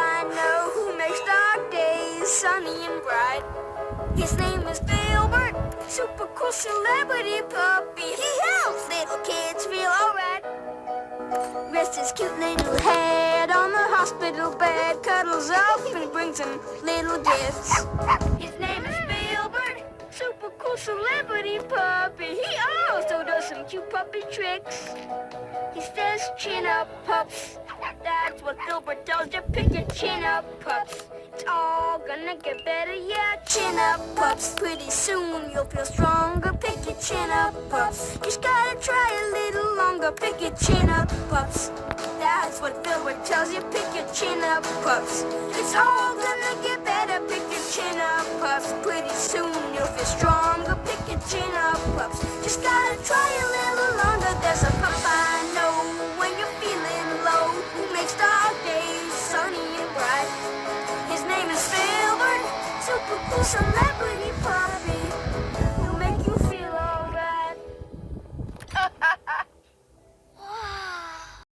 I know who makes dark days sunny and bright. His name is Filbert, super cool celebrity puppy. He helps little kids feel alright. Rests his cute little head on the hospital bed, cuddles up and brings him little gifts. His name is Filbert, super cool celebrity puppy. He also does some cute puppy tricks. He says, chin up, pups. That's what Filbert tells you. Pick your chin up, pups. It's all gonna get better, yeah. Chin up, pups. Pretty soon you'll feel stronger. Pick your chin up, pups. Just gotta try a little longer. Pick your chin up, pups. That's what Filbert tells you. Pick your chin up, pups. It's all gonna get better. Pick your chin up, pups. Pretty soon you'll feel stronger. Pick your chin up, pups. Just gotta try a little longer. There's a pup I know when you're feeling low, who makes dark days sunny and bright. His name is Filbert, super cool celebrity